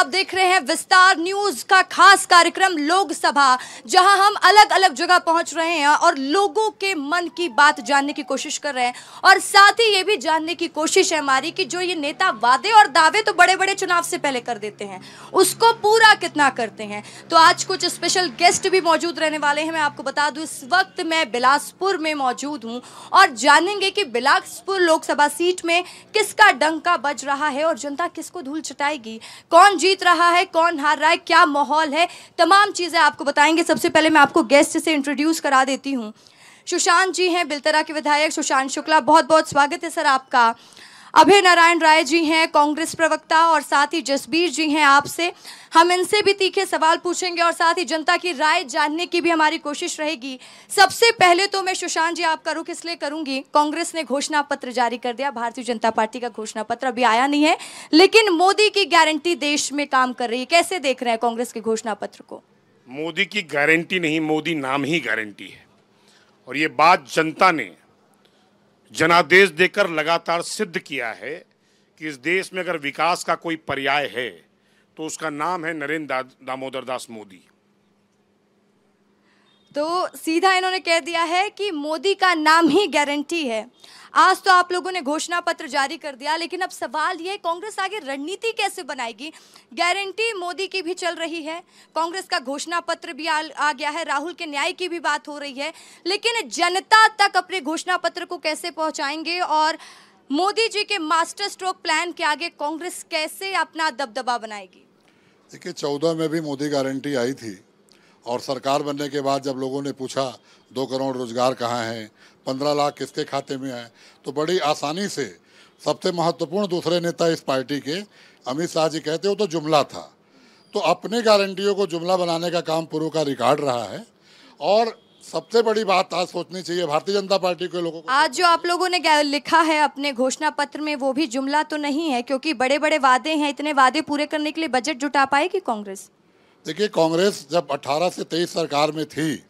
आप देख रहे हैं विस्तार न्यूज का खास कार्यक्रम लोकसभा, जहां हम अलग अलग जगह पहुंच रहे हैं और लोगों के मन की बात जानने की कोशिश कर रहे हैं। और साथ ही ये भी जानने की कोशिश है हमारी कि जो ये नेता वादे और दावे तो बड़े बड़े चुनाव से पहले कर देते हैं, उसको पूरा कितना करते हैं। तो आज कुछ स्पेशल गेस्ट भी मौजूद रहने वाले हैं। मैं आपको बता दूं, इस वक्त मैं बिलासपुर में मौजूद हूं और जानेंगे कि बिलासपुर लोकसभा सीट में किसका डंका बज रहा है और जनता किसको धूल चटाएगी, कौन जीत रहा है, कौन हार रहा है, क्या माहौल है, तमाम चीजें आपको बताएंगे। सबसे पहले मैं आपको गेस्ट से इंट्रोड्यूस करा देती हूं। सुशांत जी हैं, बिलतरा के विधायक सुशांत शुक्ला, बहुत बहुत स्वागत है सर आपका। अभय नारायण राय जी हैं, कांग्रेस प्रवक्ता, और साथ ही जसबीर जी हैं आपसे। हम इनसे भी तीखे सवाल पूछेंगे और साथ ही जनता की राय जानने की भी हमारी कोशिश रहेगी। सबसे पहले तो मैं सुशांत जी आपका रुख इसलिए करूंगी, कांग्रेस ने घोषणा पत्र जारी कर दिया, भारतीय जनता पार्टी का घोषणा पत्र अभी आया नहीं है, लेकिन मोदी की गारंटी देश में काम कर रही है। कैसे देख रहे हैं कांग्रेस के घोषणा पत्र को? मोदी की गारंटी नहीं, मोदी नाम ही गारंटी है। और ये बात जनता ने जनादेश देकर लगातार सिद्ध किया है कि इस देश में अगर विकास का कोई पर्याय है तो उसका नाम है नरेंद्र दामोदर दास मोदी। तो सीधा इन्होंने कह दिया है कि मोदी का नाम ही गारंटी है। आज तो आप लोगों ने घोषणा पत्र जारी कर दिया, लेकिन अब सवाल ये, कांग्रेस आगे रणनीति कैसे बनाएगी? गारंटी मोदी की भी चल रही है, कांग्रेस का घोषणा पत्र भी आ गया है, राहुल के न्याय की भी बात हो रही है, लेकिन जनता तक अपने घोषणा पत्र को कैसे पहुंचाएंगे और मोदी जी के मास्टर स्ट्रोक प्लान के आगे कांग्रेस कैसे अपना दबदबा बनाएगी? देखिए, 14 में भी मोदी गारंटी आई थी और सरकार बनने के बाद जब लोगों ने पूछा 2 करोड़ रोजगार कहाँ हैं, 15 लाख किसके खाते में है, तो बड़ी आसानी से सबसे महत्वपूर्ण दूसरे नेता इस पार्टी के अमित शाह जी कहते हो तो जुमला था। तो अपने गारंटियों को जुमला बनाने का काम पूर्व का रिकॉर्ड रहा है। और सबसे बड़ी बात आज सोचनी चाहिए भारतीय जनता पार्टी के लोगों को, आज जो आप लोगों ने लिखा है अपने घोषणा पत्र में, वो भी जुमला तो नहीं है, क्योंकि बड़े बड़े वादे हैं। इतने वादे पूरे करने के लिए बजट जुटा पाएगी कांग्रेस? देखिए, कांग्रेस जब 18 से 23 सरकार में थी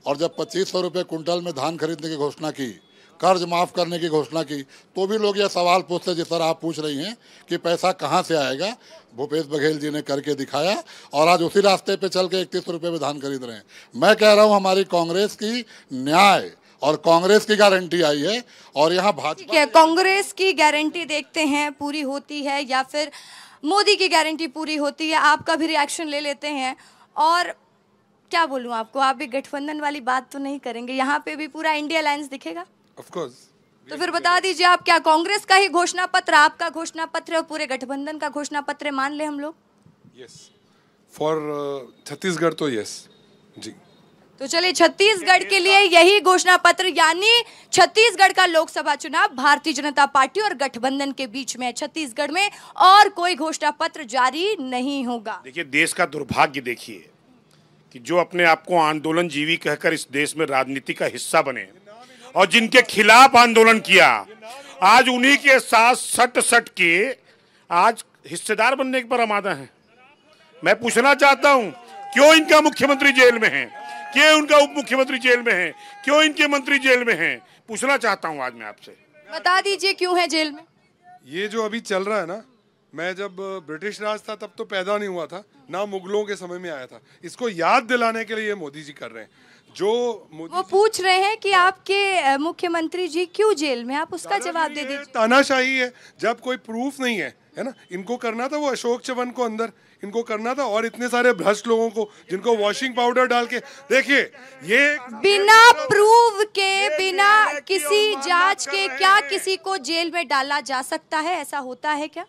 और जब 2500 रुपये कुंटल में धान खरीदने की घोषणा की, कर्ज माफ़ करने की घोषणा की, तो भी लोग यह सवाल पूछते जिस तरह आप पूछ रही हैं कि पैसा कहाँ से आएगा। भूपेश बघेल जी ने करके दिखाया और आज उसी रास्ते पे चल के 31 रुपये में धान खरीद रहे हैं। मैं कह रहा हूँ हमारी कांग्रेस की न्याय और कांग्रेस की गारंटी आई है और यहाँ भाजपा। कांग्रेस की गारंटी देखते हैं पूरी होती है या फिर मोदी की गारंटी पूरी होती है, आपका भी रिएक्शन ले लेते हैं। और क्या बोलूं आपको, आप भी गठबंधन वाली बात तो नहीं करेंगे? यहाँ पे भी पूरा इंडिया अलायंस दिखेगा ऑफ कोर्स। तो फिर बता दीजिए, आप क्या कांग्रेस का ही घोषणा पत्र आपका घोषणा पत्र और पूरे गठबंधन का घोषणा पत्र मान ले हम लोग? यस, फॉर छत्तीसगढ़ तो यस जी। तो चलिए, छत्तीसगढ़ के लिए यही घोषणा पत्र, यानी छत्तीसगढ़ का लोकसभा चुनाव भारतीय जनता पार्टी और गठबंधन के बीच में। छत्तीसगढ़ में और कोई घोषणा पत्र जारी नहीं होगा। देखिए, देश का दुर्भाग्य देखिए कि जो अपने आप को आंदोलन जीवी कहकर इस देश में राजनीति का हिस्सा बने और जिनके खिलाफ आंदोलन किया, आज उन्हीं के साथ सट सट के आज हिस्सेदार बनने पर आमादा है। मैं पूछना चाहता हूं, क्यों इनका मुख्यमंत्री जेल में है, क्यों उनका उप मुख्यमंत्री जेल में है, क्यों इनके मंत्री जेल में हैं? पूछना चाहता हूं आज मैं आपसे। बता दीजिए क्यों है जेल में? ये जो अभी चल रहा है ना, मैं जब ब्रिटिश राज था तब तो पैदा नहीं हुआ था, ना मुगलों के समय में आया था। इसको याद दिलाने के लिए ये मोदी जी कर रहे हैं। जो वो पूछ रहे हैं कि आपके मुख्यमंत्री जी क्यों जेल में, आप उसका जवाब दे दीजिए। तानाशाही है, जब कोई प्रूफ नहीं है ना। इनको करना था वो अशोक चवन को अंदर, इनको करना था, और इतने सारे भ्रष्ट लोगों को जिनको वॉशिंग पाउडर डाल के, देखिए ये बिना प्रूफ के, बिना किसी जांच के क्या किसी को जेल में डाला जा सकता है? ऐसा होता है क्या?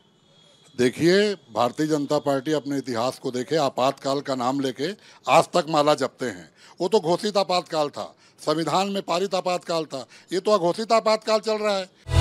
देखिए, भारतीय जनता पार्टी अपने इतिहास को देखे, आपातकाल का नाम लेके आज तक माला जपते हैं। वो तो घोषित आपातकाल था, संविधान में पारित आपातकाल था, ये तो अघोषित आपातकाल चल रहा है।